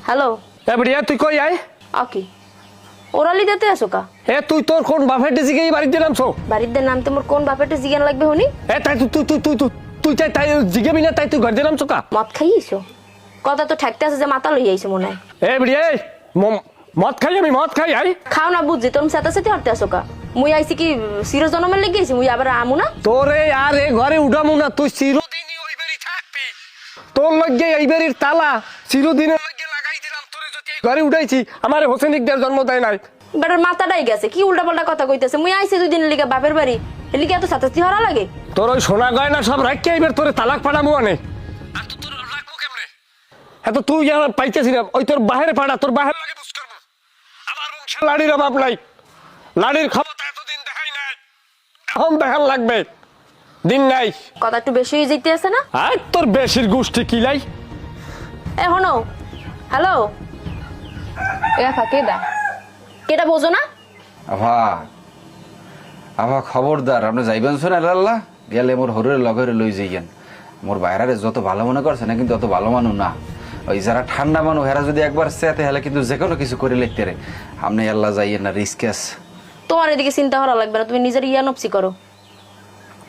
hello এ বড়িয়া তুই কই আয় ওকে ওরালি দিতে আসো কা এ তুই তোর কোন বাপের দিকে বাড়িতে নামছো বাড়িতে নামতে মোর কোন বাপেটা জিজ্ঞান লাগবে হুনি এ তাই তুই তাই জিগাবি না তাই তুই ঘর দিয়ে নামছো কা মদ খাইছো কথা তো ঠেকতে আছে যে মাথা লই আইছে মনে হয় এ বড়িয়া মদ খাই আমি মদ খাই আই খাও না বুঝছি তোর সাথে সাথে হরতে আসো কা মুই আইছি কি চির জন্মের লেগে আইছি মুই আবার আমু না তোরে আর এ ঘরে উঠামু না তুই চিরদিনই ওই বাড়ি থাকবি তোর লগে এই বাড়ির তালা চিরদিনের লগে লাগাই দিলাম তোরে যদি এই ঘরে উঠাইছি আমার হোসেনিকদের জন্ম দেয় নাই বেটার মাথাটাই গেছে কি উল্টা পাল্টা কথা কইতেছে মুই আইছি দুই দিন লিগা বাপের বাড়ি এলিকে এত সাতাস্তি হরা লাগে তোর ওই সোনা গয়না সব রাখি এইবার তোরে তালাক পাঠামু আনে আর তো তোর রাখবো কেমনে এত তুই আর পাইতেছি না ওই তোর বাহিরে পাড়া তোর বাহির লাগে বুঝ করবো আমার বংশে লাড়ির অভাব নাই লাড়ির ক্ষমতা এতদিন দেখাই নাই এখন দেখার লাগবে দিন নাই কথা একটু বেশি হয়ে যাইতে আছে না আয় তোর বেশির গোষ্ঠী কিলাই এ হনো হ্যালো এ ফাকে দা কেটা বোঝো না আভা আভা খবরদার আপনি যাইবেন শোনা আল্লাহ গেলে মোর হরের লগরে লই যাইয়েন মোর বাইরারে যত ভালো মনে করছে না কিন্তু অত ভালো মানুষ না ওই যারা ঠান্ডা মানুষ হেরা যদি একবার চেতে হেলে কিন্তু যে কোনো কিছু করে লিখতে রে আপনি আল্লাহ যাইয়েন না রিস্ক আছে তোমার এদিকে চিন্তা করা লাগবে না তুমি নিজের ইয়া নপসি করো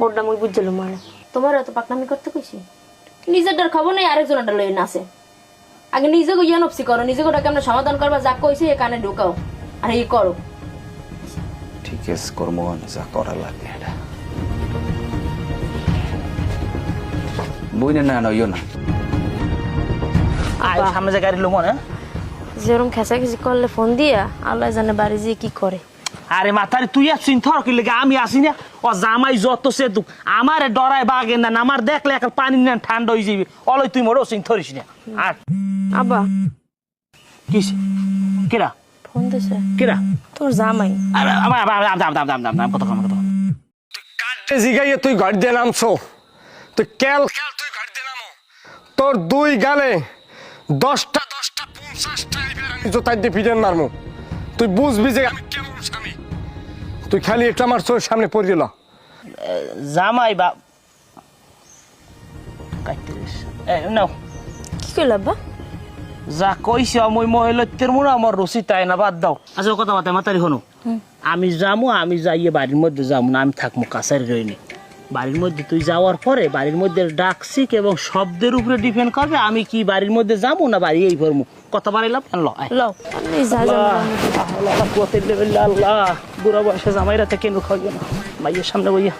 ওরটা মুই বুঝছিলাম মানে তোমার এত পাকনামি করতে কইছি নিজেরটার খবর নেই আরেকজনেরটা লই না আছে আগে নিজেকে ইয়া নপসি করো নিজেকে ওটা কেমন সমাধান করবা যা কইছে এ কানে ঢুকাও আর এই করো ঠিক আছে কর্ম যা করা লাগে এটা বইনে না নইও না আয় সামনে যে গাড়ি লোমো না যেরকম খেসাখেসি করলে ফোন দিয়া আল্লাহ জানে বাড়ি যেয়ে কি করে আরে মাথারে তুই আর চিন্তা কি লেগে আমি আসি না ও জামাই যত সে দুঃখ আমারে ডরায় বাগে না আমার দেখলে এক পানি না ঠান্ডা হয়ে যাবি অলই তুই মোরও চিন্তা করিস না আর আব্বা কিস কেরা ফোন দিছে কেরা তোর জামাই আরে আমার দাম কত কত কাটতে জিগাইয়ে তুই ঘর দিয়ে নামছো তুই কেল তুই ঘর দিয়ে নামো তোর দুই গালে 10টা 50টা এবার আমি জোতাই দিয়ে পিটান মারমু তুই বুঝবি যে আমি কেমন স্বামী তুই খালি এটা আমার চোখের সামনে পড়ে গেল জামাই বা কাটতে নাও কি কইল আব্বা যা কইছে মই মহিলার মনে আমার রুচি তাই না বাদ দাও আচ্ছা কথা বার্তা মাতারি হনো আমি যামু আমি যাইয়ে বাড়ির মধ্যে যাবো না আমি থাকবো কাছারি রইনি বাড়ির মধ্যে তুই যাওয়ার পরে বাড়ির মধ্যে ডাকসিক এবং শব্দের উপরে ডিপেন্ড করবে আমি কি বাড়ির মধ্যে যাবো না বাড়ি এই ভরমু কথা বাড়াইলাম লও আমি যা আল্লাহ বুড়া বয়সে জামাইরাতে কেন খাইও না মাইয়ের সামনে বইয়া